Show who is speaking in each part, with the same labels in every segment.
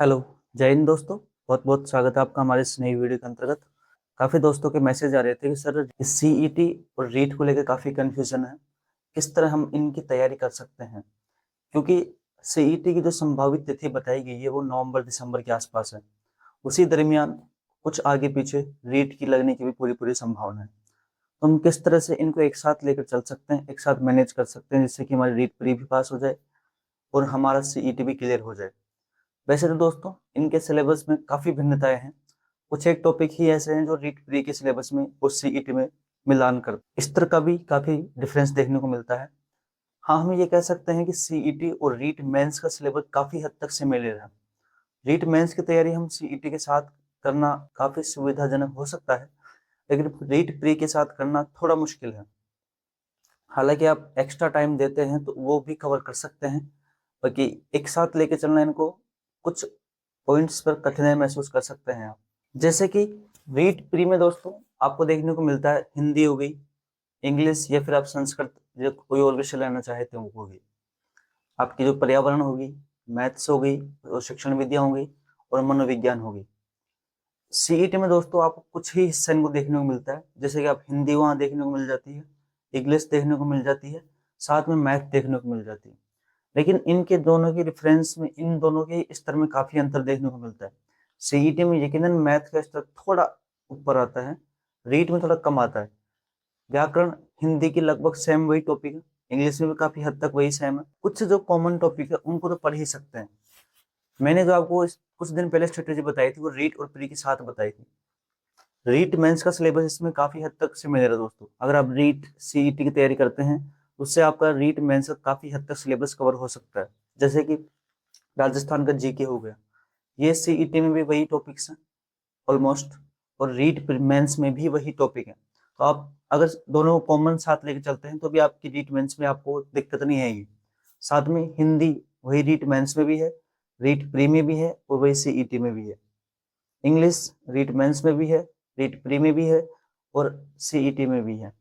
Speaker 1: Hello. जय हिंद दोस्तों। बहुत बहुत स्वागत है आपका हमारे इस नई वीडियो के अंतर्गत। काफ़ी दोस्तों के मैसेज आ रहे थे कि सर सीईटी और रीट को लेकर काफ़ी कन्फ्यूजन है, किस तरह हम इनकी तैयारी कर सकते हैं। क्योंकि सीईटी की जो संभावित तिथि बताई गई है वो नवंबर दिसंबर के आसपास है। उसी दरमियान कुछ आगे पीछे रीट की लगने की भी पूरी पूरी संभावना है। तो हम किस तरह से इनको एक साथ लेकर चल सकते हैं, एक साथ मैनेज कर सकते हैं, जिससे कि हमारी रीट प्री भी पास हो जाए और हमारा सीईटी भी क्लियर हो जाए। वैसे तो दोस्तों इनके सिलेबस में काफ़ी भिन्नताएं हैं। कुछ एक टॉपिक ही ऐसे हैं जो रीट प्री के सिलेबस में और सीईटी में मिलान कर इस तरह का भी काफ़ी डिफरेंस देखने को मिलता है। हाँ, हम ये कह सकते हैं कि सीईटी और रीट मेंस का सिलेबस काफ़ी हद तक सिमिलर है। रीट मेंस की तैयारी हम सीईटी के साथ करना काफ़ी सुविधाजनक हो सकता है, लेकिन रीट प्री के साथ करना थोड़ा मुश्किल है। हालांकि आप एक्स्ट्रा टाइम देते हैं तो वो भी कवर कर सकते हैं, बाकी एक साथ लेके चलना इनको कुछ पॉइंट्स पर कठिनाई महसूस कर सकते हैं आप। जैसे कि रीट प्री में दोस्तों आपको देखने को मिलता है हिंदी हो गई, इंग्लिश या फिर आप संस्कृत या कोई और विषय लेना चाहते हो वो होगी, आपकी जो पर्यावरण होगी, मैथ्स हो गई और शिक्षण विद्या हो गई और मनोविज्ञान होगी। सीईटी में दोस्तों आपको कुछ ही हिस्सा इनको देखने को मिलता है, जैसे कि आप हिंदी वहाँ देखने को मिल जाती है, इंग्लिश देखने को मिल जाती है, साथ में मैथ देखने को मिल जाती है। लेकिन इनके दोनों की रेफरेंस में इन दोनों के स्तर में काफी अंतर देखने को मिलता है। सीईटी में यकीनन मैथ का स्तर थोड़ा ऊपर आता है, रीट में थोड़ा कम आता है। व्याकरण हिंदी की लगभग सेम वही टॉपिक है, इंग्लिश में भी काफी हद तक वही सेम है। कुछ जो कॉमन टॉपिक है उनको तो पढ़ ही सकते हैं। मैंने जो आपको कुछ दिन पहले स्ट्रेटेजी बताई थी वो रीट और प्री के साथ बताई थी। रीट मेंस का सिलेबस इसमें काफी हद तक सिमिलर है दोस्तों। अगर आप रीट सीईटी की तैयारी करते हैं उससे आपका रीट मेंस का काफी हद तक सिलेबस कवर हो सकता है। जैसे कि राजस्थान का जीके हो गया, ये सीईटी में भी वही टॉपिक्स हैं ऑलमोस्ट, और रीट मेंस में भी वही टॉपिक है। तो आप अगर दोनों को कॉमन साथ लेके चलते हैं तो भी आपकी रीट मेंस में आपको दिक्कत नहीं आएगी। साथ में हिंदी वही रीट मेंस में भी है, रीट प्री में भी है और वही सीईटी में भी है। इंग्लिश रीट मेंस में भी है, रीट प्री में भी है और सीईटी में भी है।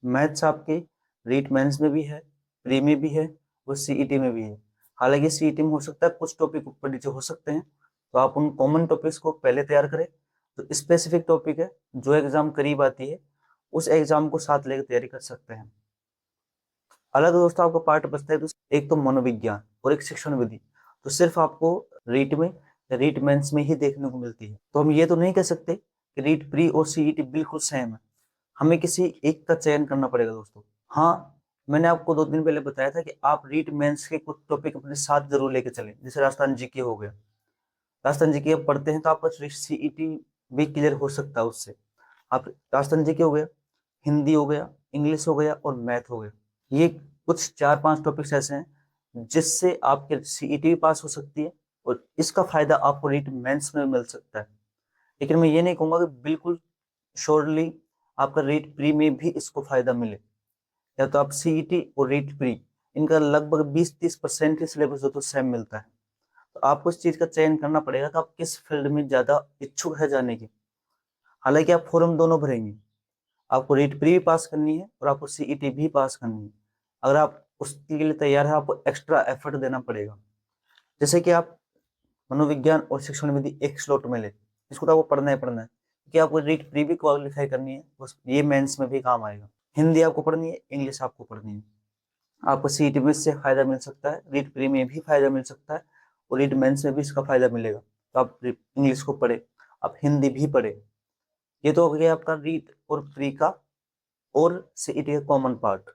Speaker 1: मैथ्स आपके रीट मेंस में भी है, प्री में भी है और सीईटी में भी है। हालांकि सीईटी में हो सकता है कुछ टॉपिक ऊपर नीचे हो सकते हैं, तो आप उन कॉमन टॉपिक्स को पहले तैयार करें। तो स्पेसिफिक टॉपिक है जो एग्जाम करीब आती है उस एग्जाम को साथ लेकर तैयारी कर सकते हैं। अलग दोस्तों आपको पार्ट बचता है तो एक तो मनोविज्ञान और एक शिक्षण विधि, तो सिर्फ आपको रीट में रीट मेंस में ही देखने को मिलती है। तो हम ये तो नहीं कह सकते कि रीट प्री और सीईटी बिल्कुल सेम है, हमें किसी एक का चयन करना पड़ेगा दोस्तों। हाँ, मैंने आपको 2 दिन पहले बताया था कि आप रीट मेंस के कुछ टॉपिक अपने साथ जरूर लेके चलें, जैसे राजस्थान जीके हो गया। राजस्थान जीके आप पढ़ते हैं तो आपका सीईटी भी क्लियर हो सकता है उससे। आप राजस्थान जीके हो गया, हिंदी हो गया, इंग्लिश हो गया और मैथ हो गया, ये कुछ 4-5 टॉपिक्स ऐसे हैं जिससे आपके सीईटी भी पास हो सकती है और इसका फायदा आपको रीट मेंस में मिल सकता है। लेकिन मैं ये नहीं कहूंगा कि बिल्कुल श्योरली आपका रीट प्री में भी इसको फायदा मिले। या तो आप सीईटी और रीट प्री इनका लगभग 20-30% ही सिलेबस हो तो सेम मिलता है। तो आपको इस चीज का चयन करना पड़ेगा कि आप किस फील्ड में ज्यादा इच्छुक है जाने की। हालांकि आप फॉर्म दोनों भरेंगे, आपको रीट प्री भी पास करनी है और आपको सीईटी भी पास करनी है। अगर आप उसके लिए तैयार है आपको एक्स्ट्रा एफर्ट देना पड़ेगा। जैसे कि आप मनोविज्ञान और शिक्षण विधि एक स्लॉट में ले, इसको तो आपको पढ़ना ही पढ़ना है क्योंकि आपको रीट प्री भी क्वालिफाई करनी है, बस ये मेंस में भी काम आएगा। हिंदी आपको पढ़नी है, इंग्लिश आपको पढ़नी है। आपको सीईटी में इससे फायदा मिल सकता है, रीट प्री में भी फायदा मिल सकता है और रीट मेंस में भी इसका फायदा मिलेगा। तो आप इंग्लिश को पढ़े, आप हिंदी भी पढ़े। ये तो हो गया आपका रीट और प्री का और सीईटी का कॉमन पार्ट।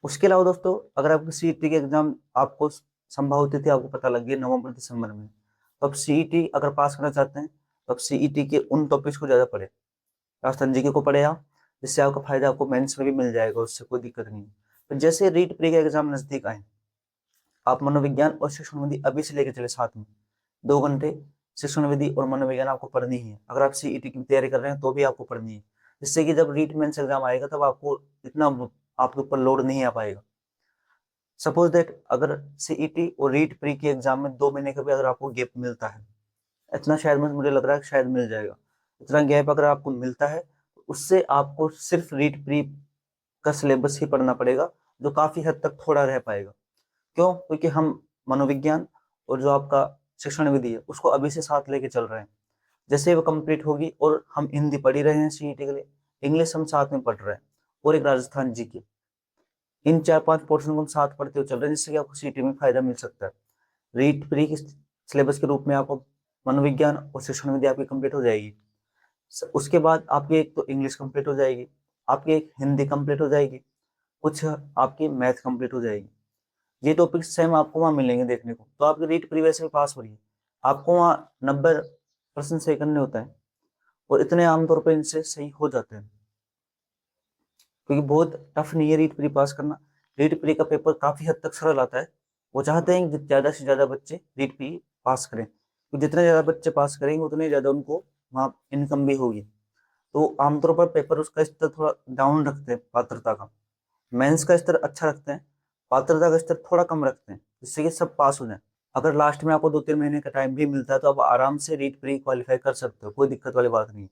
Speaker 1: उसके अलावा दोस्तों अगर आपकी सीईटी के एग्जाम आपको संभावित तिथि आपको पता लग गई नवंबर दिसंबर में, तो आप सीईटी अगर पास करना चाहते हैं तो आप सीईटी के उन टॉपिक्स को ज्यादा पढ़े। राजस्थान जीके को पढ़े आप, जिससे आपका फायदा आपको मेंस में भी मिल जाएगा, उससे कोई दिक्कत नहीं है। तो जैसे रीट प्री का एग्जाम नजदीक आए, आप मनोविज्ञान और शिक्षण विधि अभी से लेकर चले साथ में। 2 घंटे शिक्षण विधि और मनोविज्ञान आपको पढ़नी है। अगर आप सीईटी की तैयारी कर रहे हैं तो भी आपको पढ़नी है, जिससे कि जब रीट मेंस एग्जाम आएगा तब आपको इतना आपके ऊपर लोड नहीं आ पाएगा। सपोज दैट अगर सीईटी और रीट प्री के एग्जाम में 2 महीने का भी अगर आपको गैप मिलता है, इतना शायद मुझे लग रहा है कि शायद मिल जाएगा। इतना गैप अगर आपको मिलता है तो उससे आपको सिर्फ रीट प्री का सिलेबस ही पढ़ना पड़ेगा, जो काफी हद तक थोड़ा रह पाएगा। क्यों? क्योंकि हम मनोविज्ञान और जो आपका शिक्षण विधि है उसको अभी से साथ लेके चल रहे हैं। जैसे वो कंप्लीट होगी और हम हिंदी पढ़ ही रहे हैं सीईटी के लिए, इंग्लिश हम साथ में पढ़ रहे हैं, और एक राजस्थान जी की, इन 4-5 पोर्शन को हम साथ पढ़ते हुए चल रहे हैं, जिससे कि आपको सीईटी में फायदा मिल सकता है। रीट प्री की सिलेबस के रूप में आपको मनोविज्ञान और शिक्षण विधि आपकी कंप्लीट हो जाएगी। उसके बाद आपकी एक तो इंग्लिश कंप्लीट हो जाएगी, आपकी एक हिंदी कंप्लीट हो जाएगी, कुछ आपकी मैथ कंप्लीट हो जाएगी। ये टॉपिक सेम आपको वहाँ मिलेंगे देखने को, तो आपकी रीट प्री वैसे भी पास हो रही है। आपको वहाँ 90% सही करने होता है, और इतने आमतौर पर इनसे सही हो जाते हैं, क्योंकि बहुत टफ नहीं है रीट प्री पास करना। रीट प्री का पेपर काफी हद तक सरल आता है। वो चाहते हैं कि ज्यादा से ज्यादा बच्चे रीट प्री पास करें, क्योंकि जितने ज्यादा बच्चे पास करेंगे उतने ज्यादा उनको वहाँ इनकम भी होगी। तो आमतौर पर पेपर उसका स्तर थोड़ा डाउन रखते हैं पात्रता का, मेंस का स्तर अच्छा रखते हैं, पात्रता का स्तर थोड़ा कम रखते हैं, जिससे कि सब पास हो जाए। अगर लास्ट में आपको 2-3 महीने का टाइम भी मिलता है तो आप आराम से रीट प्री क्वालिफाई कर सकते हो, कोई दिक्कत वाली बात नहीं है।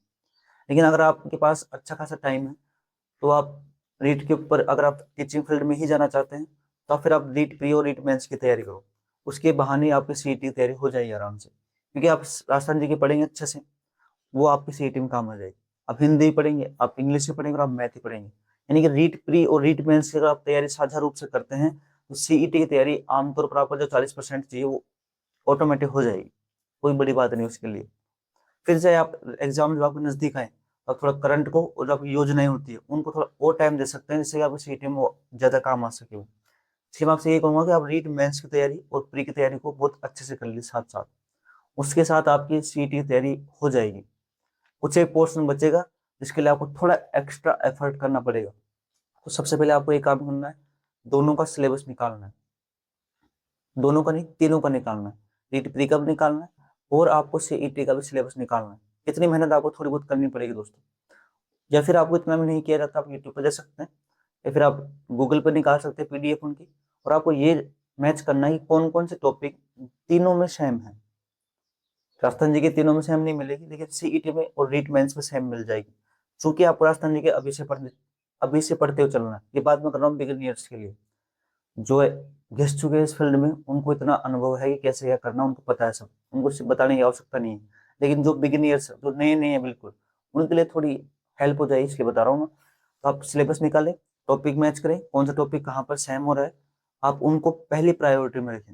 Speaker 1: लेकिन अगर आपके पास अच्छा खासा टाइम है तो आप रीट के ऊपर, अगर आप टीचिंग फील्ड में ही जाना चाहते हैं तो फिर आप रीट प्री और रीट मेंस की तैयारी करो। उसके बहाने आपकी सीईटी की तैयारी हो जाएगी आराम से, क्योंकि आप राजस्थान जी की पढ़ेंगे अच्छे से, वो आपकी सीईटी में काम आ जाएगी। आप हिंदी पढ़ेंगे, आप इंग्लिश भी पढ़ेंगे और आप मैथ ही पढ़ेंगे। यानी कि रीट प्री और रीट मेंस की अगर आप तैयारी साझा रूप से करते हैं तो सीईटी की तैयारी आमतौर पर आपको जो 40% चाहिए वो ऑटोमेटिक हो जाएगी, कोई बड़ी बात नहीं उसके लिए। फिर चाहे आप एग्जाम जब आपके नजदीक आए तो थोड़ा करंट को और जो आपकी योजनाएं होती है उनको थोड़ा और टाइम दे सकते हैं, जिससे कि आपको सीईटी में वो ज्यादा काम आ सके। वो इसलिए मैं आपसे ये कहूंगा कि आप रीट मेंस की तैयारी और प्री की तैयारी को बहुत अच्छे से कर लीजिए साथ साथ, उसके साथ आपकी सीईटी की तैयारी हो जाएगी। कुछ एक पोर्शन बचेगा जिसके लिए आपको थोड़ा एक्स्ट्रा एफर्ट करना पड़ेगा। तो सबसे पहले आपको एक काम करना है, दोनों का सिलेबस निकालना है, दोनों का नहीं तीनों का निकालना है। रीट प्री का भी निकालना है और आपको सीईटी का भी सिलेबस निकालना है। इतनी मेहनत आपको थोड़ी बहुत करनी पड़ेगी दोस्तों। या फिर आपको इतना भी नहीं किया जाता, आप यूट्यूब पर देख सकते हैं, या फिर आप गूगल पर निकाल सकते हैं पीडीएफ उनकी, और आपको ये मैच करना है कि कौन कौन से टॉपिक तीनों में सेम है। राजस्थान जी के तीनों में सेम नहीं मिलेगी, लेकिन सीईटी में और रीट मेंस में सेम मिल जाएगी। चूंकि आपको राजस्थान जी के अभी से पढ़ते हुए चलना है। ये बात मैं कर रहा हूँ बिगिनर्स के लिए, जो घिस चुके हैं इस फील्ड में, उनको इतना अनुभव है कि कैसे क्या करना, उनको पता है सब, उनको सिर्फ बताने की आवश्यकता नहीं है। लेकिन जो बिगिनियर्स जो नए नए हैं बिल्कुल, उनके लिए थोड़ी हेल्प हो जाएगी, इसलिए बता रहा हूँ मैं। तो आप सिलेबस निकालें, टॉपिक मैच करें, कौन सा टॉपिक कहाँ पर सेम हो रहा है, आप उनको पहली प्रायोरिटी में रखें।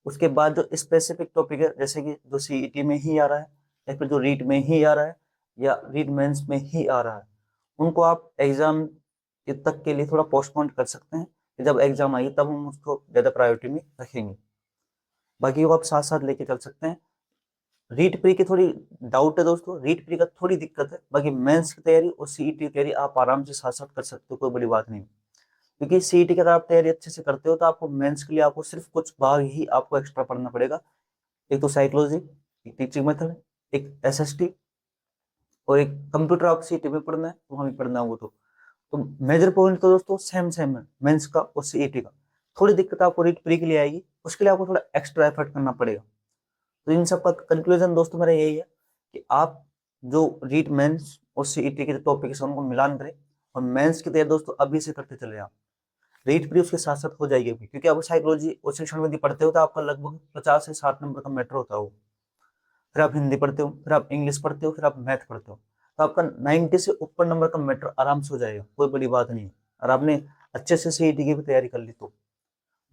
Speaker 1: उसके बाद जो स्पेसिफिक टॉपिक है, जैसे कि जो सीईटी में ही आ रहा है, या फिर जो रीट में ही आ रहा है, या रीट मेंस में ही आ रहा है, उनको आप एग्जाम तक के लिए थोड़ा पोस्टपोन कर सकते हैं, कि जब एग्जाम आएगी तब हम उसको ज्यादा प्रायोरिटी में रखेंगे। बाकी वो आप साथ साथ लेके चल सकते हैं। रीट प्री की थोड़ी डाउट है दोस्तों, रीट प्री का थोड़ी दिक्कत है, बाकी मेंस की तैयारी और सीईटी की तैयारी आप आराम से साथ साथ कर सकते हो, कोई बड़ी बात नहीं। क्योंकि सीईटी की अगर आप तैयारी अच्छे से करते हो तो आपको मेंस के लिए आपको सिर्फ कुछ भाग ही आपको एक्स्ट्रा पढ़ना पड़ेगा। एक तो साइकोलॉजी, एक टीचिंग मेथड, एक एसएसटी, और एक कंप्यूटर आपको सीईटी में पढ़ना है, वहां भी पढ़ना होगा। तो मेजर पॉइंट तो दोस्तों सेम सेम है मेंस का और सीईटी का। थोड़ी दिक्कत आपको रीट प्री के लिए आएगी, उसके लिए आपको थोड़ा एक्स्ट्रा एफर्ट करना पड़ेगा। तो इन सब का कंक्लूजन दोस्तों मेरा यही है कि आप जो रीट मेंस और सीईटी के टॉपिक है उनको मिलान करें, और मेंस की तैयारी दोस्तों अभी से करते चले आप। रीट प्री उसके साथ साथ हो जाएगी अभी, क्योंकि आप साइकोलॉजी और शिक्षण विधि पढ़ते हो तो आपका लगभग 50 से 60 नंबर का मैटर होता है वो। फिर आप हिंदी पढ़ते हो, फिर आप इंग्लिश पढ़ते हो, फिर आप मैथ पढ़ते हो, तो आपका 90 से ऊपर नंबर का मैटर आराम से हो जाएगा, कोई बड़ी बात नहीं है। और आपने अच्छे से सीईटी की भी तैयारी कर ली तो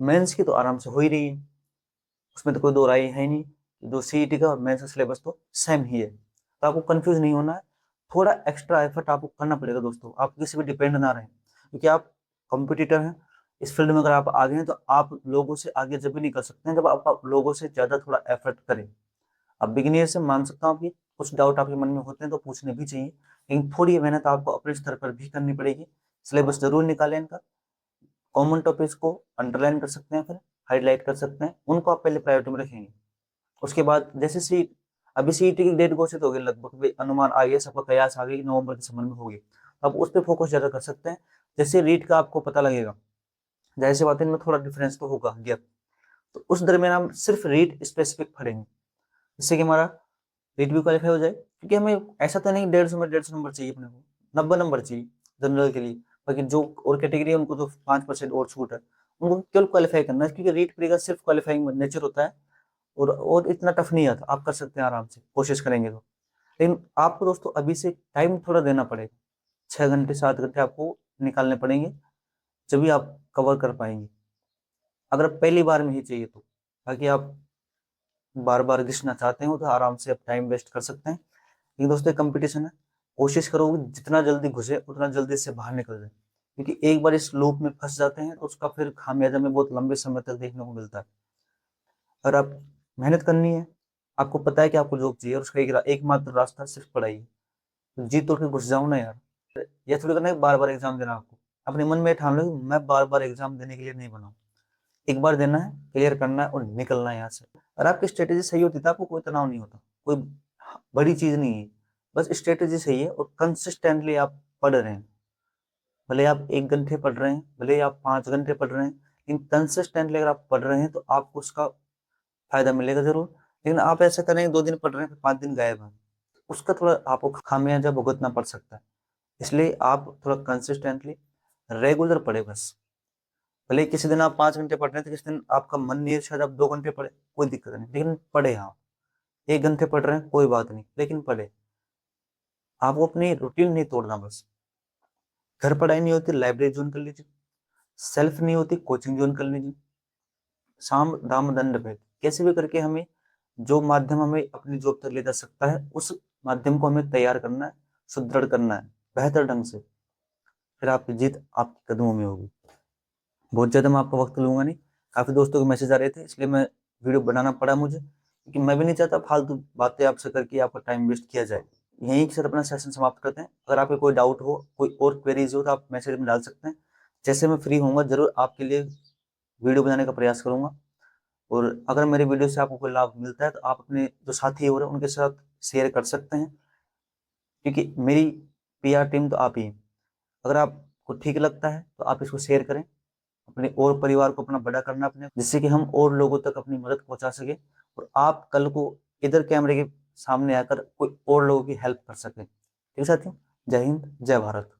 Speaker 1: मेंस की तो आराम से हो ही रही है, उसमें तो कोई दो राय है नहीं। जो सीईटी का और मेंस का सिलेबस तो सेम ही है, तो आपको कंफ्यूज नहीं होना है। थोड़ा एक्स्ट्रा एफर्ट आपको करना पड़ेगा दोस्तों, आप किसी पे डिपेंड ना रहें, क्योंकि आप कॉम्पिटिटर हैं इस फील्ड में। अगर आप आगे हैं तो आप लोगों से आगे जब भी नहीं कर सकते हैं जब आप लोगों से ज्यादा थोड़ा एफर्ट करें। अब बिगिनियर से मान सकता हूँ कि कुछ डाउट आपके मन में होते हैं तो पूछने भी चाहिए, लेकिन थोड़ी मेहनत आपको अपने स्तर पर भी करनी पड़ेगी। सिलेबस जरूर निकालें इनका, कॉमन टॉपिक्स को अंडरलाइन कर सकते हैं, फिर हाईलाइट कर सकते हैं, उनको आप पहले प्रायोरिटी में रखेंगे। उसके बाद जैसे अभी सीईटी की डेट घोषित हो गई, लगभग अनुमान आ गया, सबका कयास आ गई, नवंबर दिसंबर में होगी। अब उस पर फोकस ज्यादा कर सकते हैं। जैसे रीट का आपको पता लगेगा, जाहिर सी बात है इनमें थोड़ा डिफरेंस तो होगा, गैप, तो उस दरमियान हम सिर्फ रीट स्पेसिफिक पढ़ेंगे, जिससे कि हमारा रीट भी क्वालिफाई हो जाए। क्योंकि हमें ऐसा तो नहीं 150 नंबर चाहिए, अपने को 90 नंबर चाहिए जनरल के लिए। बाकी जो और कैटेगरी है उनको तो 5% और छूट है, उनको केवल क्वालिफाई करना है, क्योंकि रीट प्री का सिर्फ क्वालिफाइंग नेचर होता है, और इतना टफ नहीं आता, आप कर सकते हैं आराम से, कोशिश करेंगे तो। लेकिन आपको दोस्तों अभी से टाइम थोड़ा देना पड़ेगा, 6 घंटे 7 घंटे आपको निकालने पड़ेंगे, जब आप कवर कर पाएंगे, अगर पहली बार में ही चाहिए तो। बाकी आप बार बार घिसना चाहते हो तो आराम से आप टाइम वेस्ट कर सकते हैं। लेकिन दोस्तों कंपटीशन है, कोशिश करो जितना जल्दी घुसे उतना जल्दी से बाहर निकल जाए, क्योंकि एक बार इस लूप में फंस जाते हैं तो उसका फिर खामियाजा में बहुत लंबे समय तक देखने को मिलता है। और आप मेहनत करनी है, आपको पता है कि आपको जॉब चाहिए और उसका एकमात्र रास्ता सिर्फ पढ़ाई है, तो जी तोड़ के घुस जाओ ना यार। ये थोड़ी करना है बार बार एग्जाम देना, आपको अपने मन में ठान लो कि मैं बार बार एग्जाम देने के लिए नहीं बना हूं। एक बार देना है, क्लियर करना है और निकलना है यहाँ से। और आपकी स्ट्रेटेजी सही होती है, आपको कोई तनाव नहीं होता, कोई बड़ी चीज नहीं है, बस स्ट्रेटेजी सही है और कंसिस्टेंटली आप पढ़ रहे हैं। भले आप 1 घंटे पढ़ रहे हैं, भले आप 5 घंटे पढ़ रहे हैं, लेकिन कंसिस्टेंटली अगर आप पढ़ रहे हैं तो आपको उसका फायदा मिलेगा जरूर। लेकिन आप ऐसा करेंगे 2 दिन पढ़ रहे हैं फिर 5 दिन गायब हैं, उसका थोड़ा आपको खामियाजा भुगतना पड़ सकता है। इसलिए आप थोड़ा कंसिस्टेंटली रेगुलर पढ़े बस। भले ही किसी दिन आप 5 घंटे पढ़ रहे हैं तो किसी दिन आपका मन नहीं है, शायद आप 2 घंटे पढ़े, कोई दिक्कत नहीं, लेकिन पढ़े। हाँ, 1 घंटे पढ़ रहे हैं कोई बात नहीं, लेकिन पढ़े। आपको अपनी रूटीन नहीं तोड़ना बस। घर पढ़ाई नहीं होती, लाइब्रेरी ज्वाइन कर लीजिए। सेल्फ नहीं होती, कोचिंग ज्वाइन कर लीजिए। साम दाम दंड भेद, कैसे भी करके हमें जो माध्यम हमें अपनी जॉब तक ले जा सकता है, उस माध्यम को हमें तैयार करना है, सुदृढ़ करना है बेहतर ढंग से। फिर आपकी जीत आपके कदमों में होगी। बहुत ज़्यादा मैं आपका वक्त लूंगा नहीं, काफ़ी दोस्तों के मैसेज आ रहे थे इसलिए मैं वीडियो बनाना पड़ा मुझे, क्योंकि मैं भी नहीं चाहता फालतू बातें आपसे करके आपका टाइम वेस्ट किया जाए। यहीं सर अपना सेशन समाप्त करते हैं। अगर आपके कोई डाउट हो, कोई और क्वेरीज हो तो आप मैसेज में डाल सकते हैं। जैसे मैं फ्री होऊंगा जरूर आपके लिए वीडियो बनाने का प्रयास करूंगा। और अगर मेरे वीडियो से आपको कोई लाभ मिलता है तो आप अपने जो साथी हो रहे हैं उनके साथ शेयर कर सकते हैं, क्योंकि मेरी पीआर टीम तो आप ही हैं। अगर आपको ठीक लगता है तो आप इसको शेयर करें, अपने और परिवार को अपना बड़ा करना अपने, जिससे कि हम और लोगों तक अपनी मदद पहुंचा सके और आप कल को इधर कैमरे के सामने आकर कोई और लोगों की हेल्प कर सकें। ठीक है साथियों, जय हिंद जय भारत।